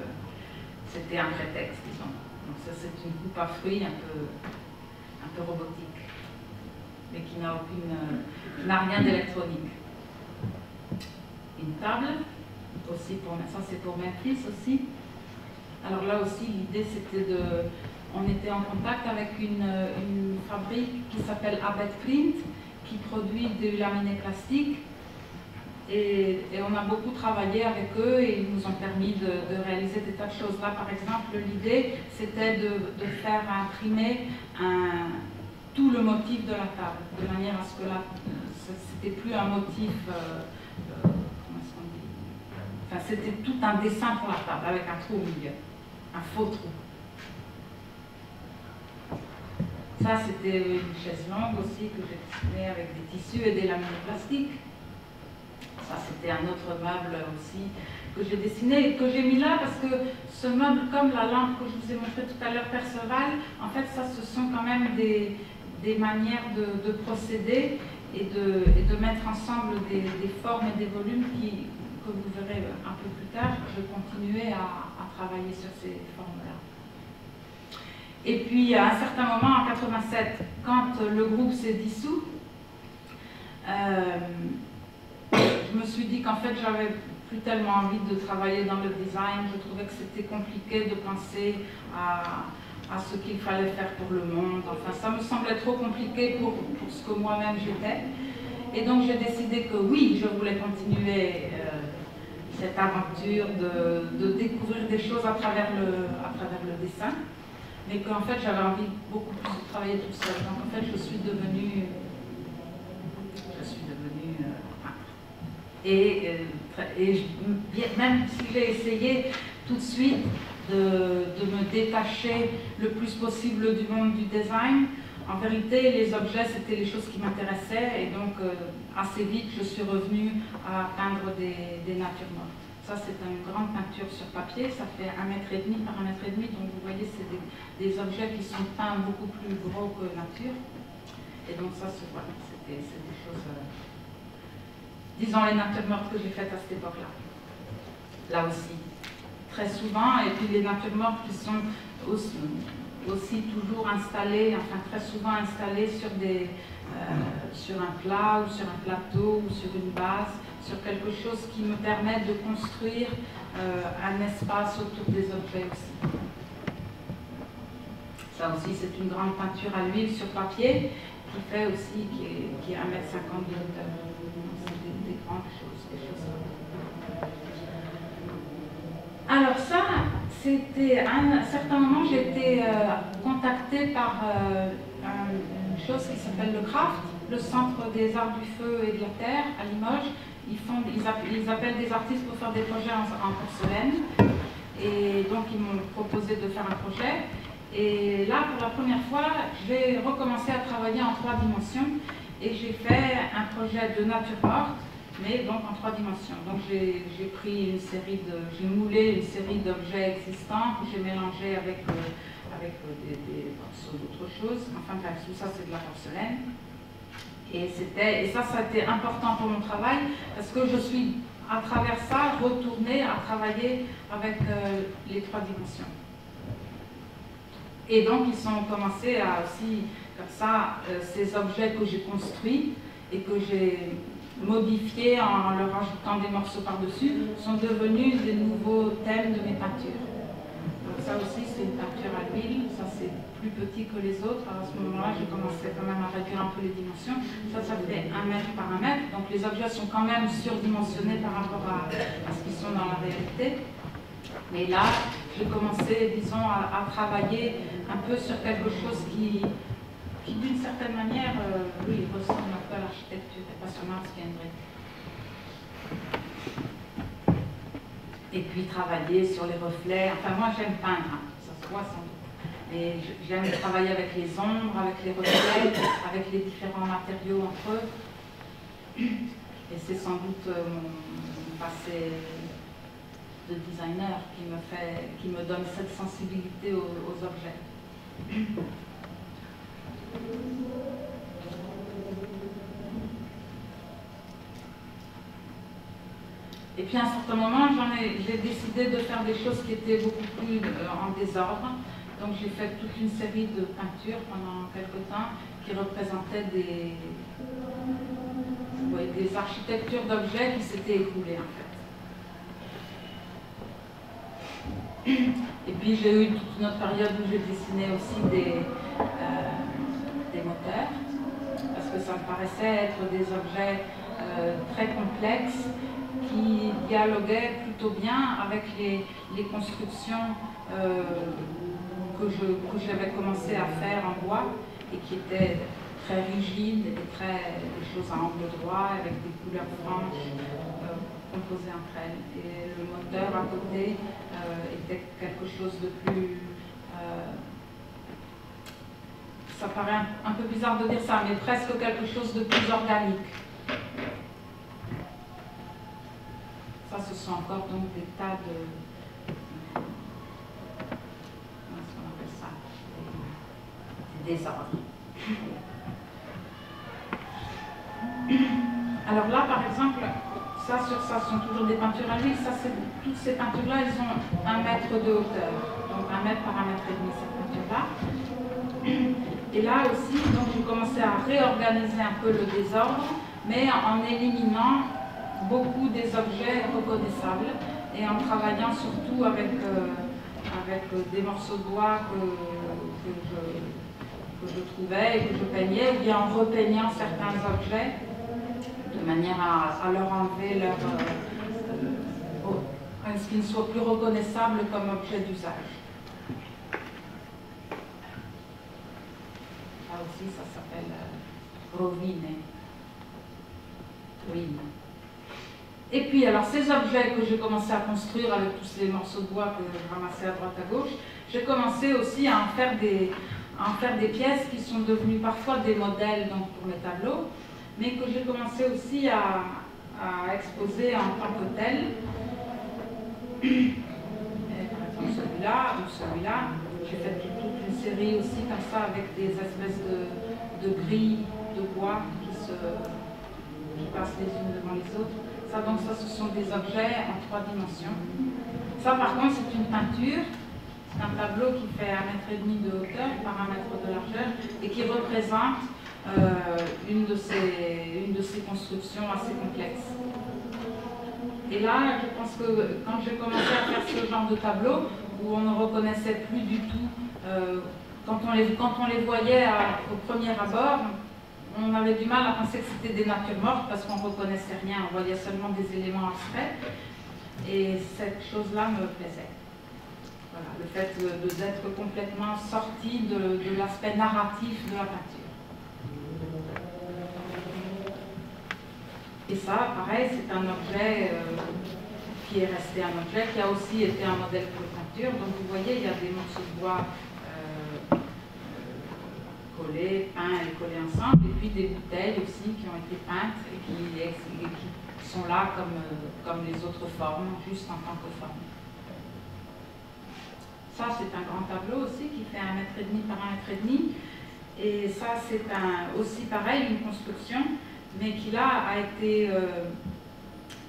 c'était un prétexte, disons. Donc ça, c'est une coupe à fruits un peu robotique, mais qui n'a rien d'électronique. Une table, aussi ça c'est pour Memphis aussi. Alors là aussi, l'idée c'était on était en contact avec une fabrique qui s'appelle Abet Print, qui produit du laminé plastique. Et on a beaucoup travaillé avec eux et ils nous ont permis de réaliser des tas de choses. Là, par exemple, l'idée, c'était de faire imprimer tout le motif de la table, de manière à ce que c'était plus un motif, comment est-ce qu'on dit? Enfin, c'était tout un dessin pour la table, avec un trou au milieu, un faux trou. Ça, c'était une chaise longue aussi que j'ai dessinée avec des tissus et des laminés plastiques. Ça, c'était un autre meuble aussi que j'ai dessiné et que j'ai mis là parce que ce meuble, comme la lampe que je vous ai montré tout à l'heure, Perceval, en fait, ça, ce sont quand même des manières de procéder et de mettre ensemble des formes et des volumes que vous verrez un peu plus tard. Je continuais à travailler sur ces formes-là. Et puis, à un certain moment, en 87, quand le groupe s'est dissous, je me suis dit qu'en fait, j'avais plus tellement envie de travailler dans le design. Je trouvais que c'était compliqué de penser à ce qu'il fallait faire pour le monde. Enfin, ça me semblait trop compliqué pour ce que moi-même j'étais. Et donc, j'ai décidé que oui, je voulais continuer cette aventure de découvrir des choses à travers le dessin. Mais qu'en fait, j'avais envie beaucoup plus de travailler toute seule. Donc, en fait, je suis devenue peintre. Et même si j'ai essayé tout de suite de me détacher le plus possible du monde du design, en vérité, les objets, c'était les choses qui m'intéressaient. Et donc, assez vite, je suis revenue à peindre des natures mortes. Ça, c'est une grande peinture sur papier, ça fait 1,5 m par 1,5 m, donc vous voyez, c'est des objets qui sont peints beaucoup plus gros que nature. Et donc ça, voilà, c'est des choses, disons, les natures mortes que j'ai faites à cette époque-là. Là aussi, très souvent, et puis les natures mortes qui sont aussi toujours installées, enfin très souvent installées sur un plat ou sur un plateau ou sur une base, sur quelque chose qui me permet de construire un espace autour des objets aussi. Ça aussi, c'est une grande peinture à l'huile sur papier qui fait aussi, qui est 1,50 m de hauteur. C'est des grandes choses, des choses. Alors ça, c'était à un certain moment, j'ai été contactée par une chose qui s'appelle le CRAFT, le Centre des Arts du Feu et de la Terre à Limoges. Ils appellent des artistes pour faire des projets en porcelaine. Et donc, ils m'ont proposé de faire un projet. Et là, pour la première fois, j'ai recommencé à travailler en 3 dimensions. Et j'ai fait un projet de nature morte, mais donc en 3 dimensions. Donc, j'ai moulé une série d'objets existants que j'ai mélangés avec des morceaux d'autres choses. Enfin, bref, tout ça, c'est de la porcelaine. Et ça a été important pour mon travail parce que je suis, à travers ça, retournée à travailler avec les 3 dimensions. Et donc, ils ont commencé à aussi, comme ça, ces objets que j'ai construits et que j'ai modifiés en leur ajoutant des morceaux par-dessus, sont devenus des nouveaux thèmes de mes peintures. Donc ça aussi, c'est une peinture à l'huile, ça c'est plus petit que les autres. Alors à ce moment-là, j'ai commencé quand même à réduire un peu les dimensions. Ça fait 1 m par 1 m, donc les objets sont quand même surdimensionnés par rapport à ce qu'ils sont dans la réalité. Mais là, j'ai commencé, disons, à travailler un peu sur quelque chose qui d'une certaine manière, oui, ressemble un peu à l'architecture et pas sur Marx Kendrick. Et puis travailler sur les reflets. Enfin, moi, j'aime peindre, hein, ça se voit sans doute. Mais j'aime travailler avec les ombres, avec les reflets, avec les différents matériaux entre eux. Et c'est sans doute mon passé de designer qui me donne cette sensibilité aux objets. Et puis à un certain moment, j'ai décidé de faire des choses qui étaient beaucoup plus en désordre. Donc j'ai fait toute une série de peintures pendant quelques temps qui représentaient des architectures d'objets qui s'étaient écoulées en fait. Et puis j'ai eu toute une autre période où j'ai dessiné aussi des moteurs, parce que ça me paraissait être des objets très complexes qui dialoguaient plutôt bien avec les constructions que j'avais commencé à faire en bois et qui étaient très rigides et des choses à angle droit avec des couleurs franches composées entre elles. Et le moteur à côté était quelque chose de plus... ça paraît un peu bizarre de dire ça, mais presque quelque chose de plus organique. Ça, ce sont encore donc des tas de... Comment est-ce qu'on appelle ça? Des désordres. Alors là, par exemple, ça sur ça sont toujours des peintures à l'huile. Toutes ces peintures-là, elles ont 1 mètre de hauteur. Donc 1 mètre par 1 mètre et demi, cette peinture-là. Et là aussi, donc j'ai commencé à réorganiser un peu le désordre, mais en éliminant beaucoup des objets reconnaissables et en travaillant surtout avec des morceaux de bois que je trouvais et que je peignais, ou bien en repeignant certains objets de manière à leur enlever à ce qu'ils ne soient plus reconnaissables comme objet d'usage. Ça aussi, ça s'appelle rovine. Ruine. Et puis, alors, ces objets que j'ai commencé à construire avec tous ces morceaux de bois que je ramassais à droite à gauche, j'ai commencé aussi à en faire des pièces qui sont devenues parfois des modèles donc, pour mes tableaux, mais que j'ai commencé aussi à exposer en tant que tel. Par exemple, celui-là ou celui-là, j'ai fait toute une série aussi comme ça avec des espèces de grilles de bois qui passent les unes devant les autres. Ça, donc, ça, ce sont des objets en 3 dimensions. Ça, par contre, c'est une peinture. C'est un tableau qui fait 1,5 m de hauteur par 1 m de largeur et qui représente une de ces constructions assez complexes. Et là, je pense que quand j'ai commencé à faire ce genre de tableau, où on ne reconnaissait plus du tout, quand on les voyait au premier abord, on avait du mal à penser que c'était des natures mortes parce qu'on ne reconnaissait rien, on voyait seulement des éléments abstraits. Et cette chose-là me plaisait. Voilà, le fait d'être complètement sorti de l'aspect narratif de la peinture. Et ça, pareil, c'est un objet qui est resté un objet, qui a aussi été un modèle pour la peinture. Donc vous voyez, il y a des morceaux de bois collés, peints et collés ensemble, et puis des bouteilles aussi qui ont été peintes et qui sont là comme les autres formes, juste en tant que forme. Ça, c'est un grand tableau aussi qui fait 1,5 m par 1,5 m. Et ça, c'est aussi pareil, une construction, mais qui là a été...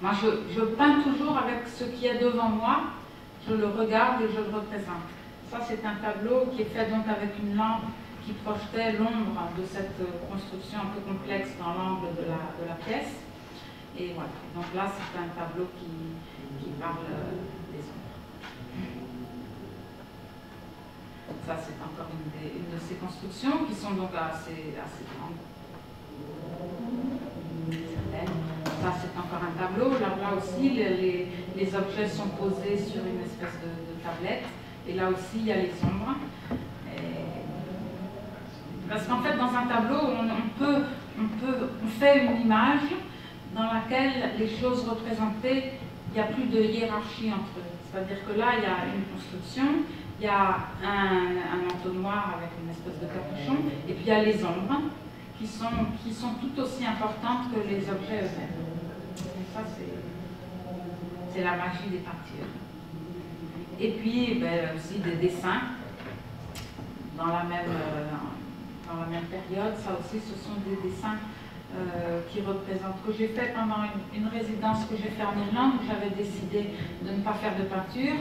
moi, je peins toujours avec ce qui est devant moi, je le regarde et je le représente. Ça, c'est un tableau qui est fait donc avec une lampe qui projetait l'ombre de cette construction un peu complexe dans l'angle de la pièce. Et voilà, donc là, c'est un tableau qui parle des ombres. Ça, c'est encore une de ces constructions qui sont donc assez grandes. Ça, c'est encore un tableau. Là aussi, les objets sont posés sur une espèce de tablette. Et là aussi, il y a les ombres. Parce qu'en fait, dans un tableau, on fait une image dans laquelle les choses représentées, il n'y a plus de hiérarchie entre eux. C'est-à-dire que là, il y a une construction, il y a un entonnoir avec une espèce de capuchon, et puis il y a les ombres qui sont tout aussi importantes que les objets eux-mêmes. Et ça, c'est la magie des peintures. Et puis, aussi des dessins dans la même période. Ça aussi, ce sont des dessins qui représente, que j'ai fait pendant une résidence que j'ai fait en Irlande, où j'avais décidé de ne pas faire de peinture,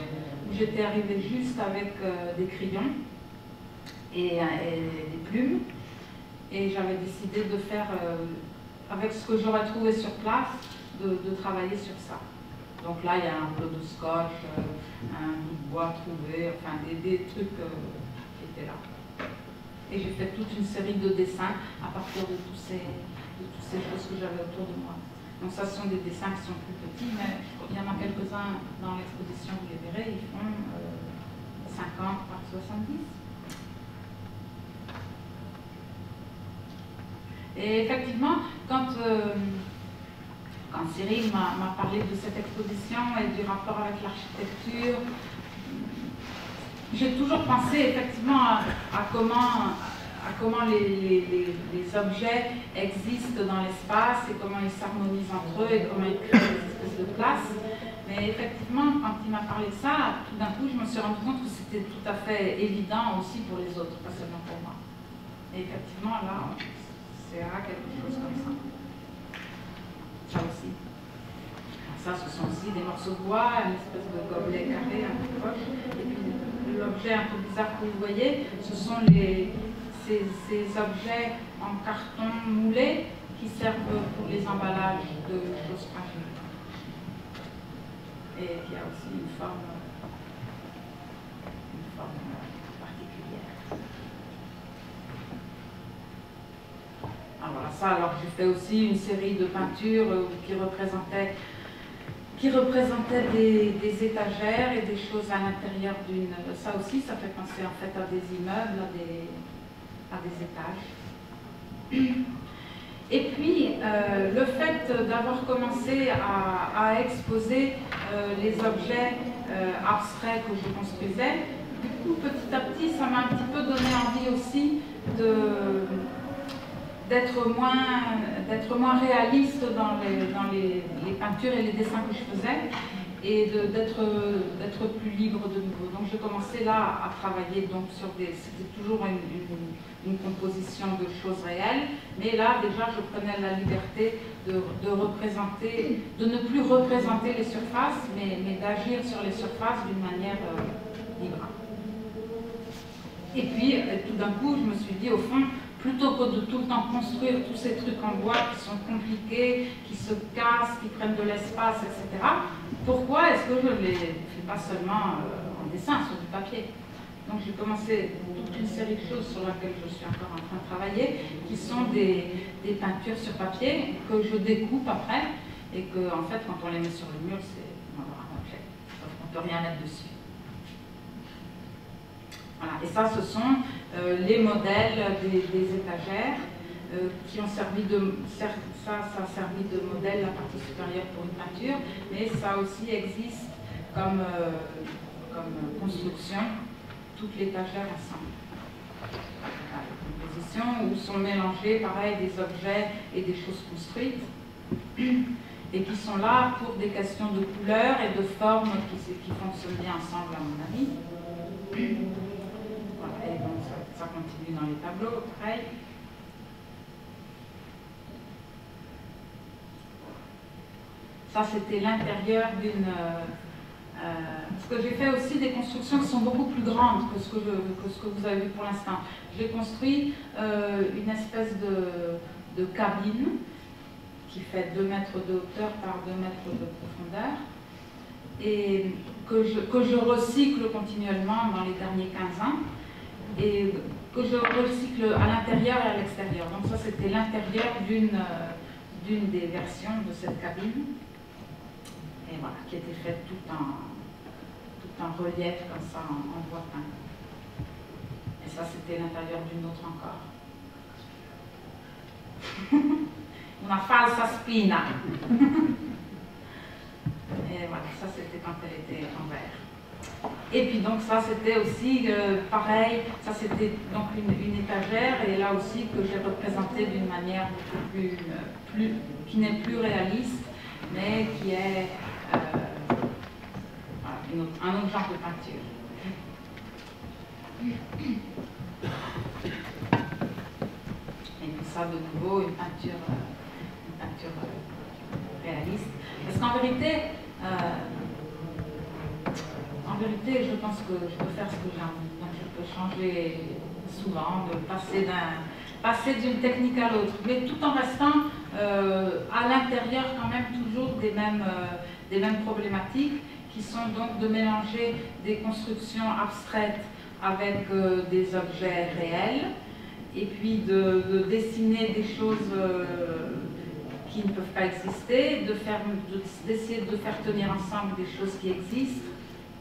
où j'étais arrivée juste avec des crayons et des plumes, et j'avais décidé de faire, avec ce que j'aurais trouvé sur place, de travailler sur ça. Donc là, il y a un peu de scotch, un bout de bois trouvé, enfin des trucs qui étaient là. Et j'ai fait toute une série de dessins à partir de toutes ces choses que j'avais autour de moi. Donc ça, ce sont des dessins qui sont plus petits, mais il y en a quelques-uns dans l'exposition, vous les verrez, ils font 50 par 70. Et effectivement, quand Cyril m'a parlé de cette exposition et du rapport avec l'architecture, j'ai toujours pensé effectivement à comment les objets existent dans l'espace et comment ils s'harmonisent entre eux et comment ils créent des espèces de places. Mais effectivement, quand il m'a parlé de ça, tout d'un coup, je me suis rendu compte que c'était tout à fait évident aussi pour les autres, pas seulement pour moi. Et effectivement, là, c'est quelque chose comme ça. Ça aussi. Ça, ce sont aussi des morceaux de bois, une espèce de gobelet carré un peu proche. Et puis l'objet un peu bizarre que vous voyez, ce sont ces objets en carton moulé qui servent pour les emballages de choses fragiles. Et il y a aussi une forme particulière. Alors ça, alors j'ai fait aussi une série de peintures qui représentaient des étagères et des choses à l'intérieur d'une... Ça aussi, ça fait penser en fait à des immeubles, à des étages. Et puis, le fait d'avoir commencé à exposer les objets abstraits que je construisais, du coup, petit à petit, ça m'a un petit peu donné envie aussi d'être moins réaliste dans les peintures et les dessins que je faisais, et d'être plus libre de nouveau. Donc j'ai commencé là à travailler donc sur c'était toujours une composition de choses réelles, mais là déjà je prenais la liberté de représenter, de ne plus représenter les surfaces, mais d'agir sur les surfaces d'une manière libre. Et puis tout d'un coup je me suis dit, au fond, plutôt que de tout le temps construire tous ces trucs en bois qui sont compliqués, qui se cassent, qui prennent de l'espace, etc., pourquoi est-ce que je ne les fais pas seulement en dessin, sur du papier? Donc j'ai commencé toute une série de choses sur lesquelles je suis encore en train de travailler, qui sont des peintures sur papier que je découpe après, et que, en fait, quand on les met sur le mur, c'est un objet. On ne peut rien mettre dessus. Voilà. Et ça, ce sont les modèles des étagères qui ont servi ça a servi de modèle la partie supérieure pour une peinture, mais ça aussi existe comme construction, toute l'étagère ensemble. Voilà, une composition où sont mélangés, pareil, des objets et des choses construites, et qui sont là pour des questions de couleur et de forme qui fonctionnent bien ensemble, à mon avis. Voilà, et donc ça continue dans les tableaux, pareil. Ça, c'était l'intérieur d'une... parce que j'ai fait aussi des constructions qui sont beaucoup plus grandes que ce que vous avez vu pour l'instant. J'ai construit une espèce de cabine qui fait 2 mètres de hauteur par 2 mètres de profondeur, et que je recycle continuellement dans les derniers 15 ans, et que je recycle à l'intérieur et à l'extérieur. Donc ça, c'était l'intérieur d'une des versions de cette cabine, et voilà, qui était faite tout en relief, comme ça, en bois peint. Et ça, c'était l'intérieur d'une autre encore. Una falsa spina. Et voilà, ça c'était quand elle était en verre. Et puis donc ça c'était aussi pareil, ça c'était donc une étagère, et là aussi que j'ai représenté d'une manière beaucoup qui n'est plus réaliste, mais qui est voilà, un autre genre de peinture. Et puis ça de nouveau une peinture nature réaliste. Parce qu'en vérité, je pense que je peux faire ce que j'ai envie. Donc je peux changer souvent, de passer d'une technique à l'autre, mais tout en restant à l'intérieur quand même toujours des mêmes problématiques, qui sont donc de mélanger des constructions abstraites avec des objets réels, et puis de dessiner des choses qui ne peuvent pas exister, d'essayer de faire tenir ensemble des choses qui existent.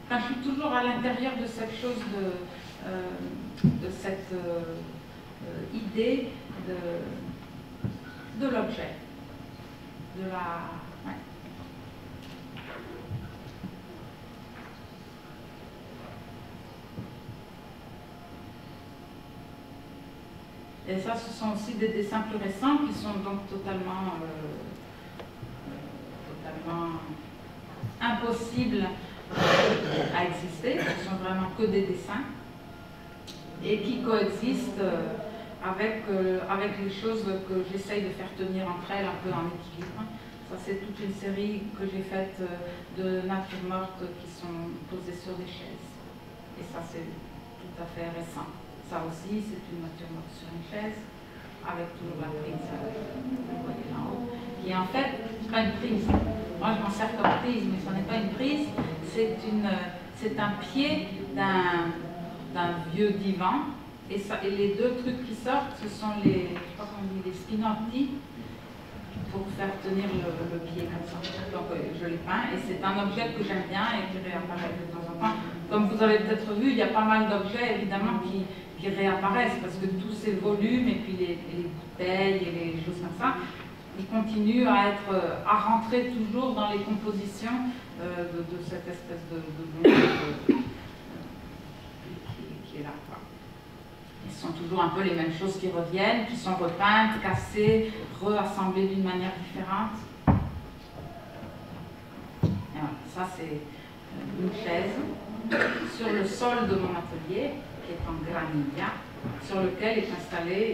Enfin, je suis toujours à l'intérieur de cette chose, de cette idée de l'objet, de la... Ouais. Et ça, ce sont aussi des dessins plus récents qui sont donc totalement impossibles à exister. Ce sont vraiment que des dessins et qui coexistent avec les choses que j'essaye de faire tenir entre elles un peu en équilibre. Ça, c'est toute une série que j'ai faite de natures mortes qui sont posées sur des chaises. Et ça, c'est tout à fait récent. Ça aussi, c'est une nature morte sur une chaise, avec toujours la prise, vous voyez là-haut, qui est en fait pas une prise. Moi, je m'en sers comme prise, mais ce n'est pas une prise, c'est un pied d'un vieux divan. Et les deux trucs qui sortent, ce sont les, je sais pas comment on dit, les spinardi, pour faire tenir le pied comme ça. Donc je les peins, et c'est un objet que j'aime bien et qui réapparaît de temps en temps. Comme vous avez peut-être vu, il y a pas mal d'objets évidemment qui réapparaissent, parce que tous ces volumes, et puis les bouteilles et les choses comme ça, ils continuent à rentrer toujours dans les compositions de cette espèce de monde qui est là. Quoi. Ce sont toujours un peu les mêmes choses qui reviennent, qui sont repeintes, cassées, reassemblées d'une manière différente. Et voilà, ça c'est une chaise sur le sol de mon atelier, qui est en granilla, sur lequel est installée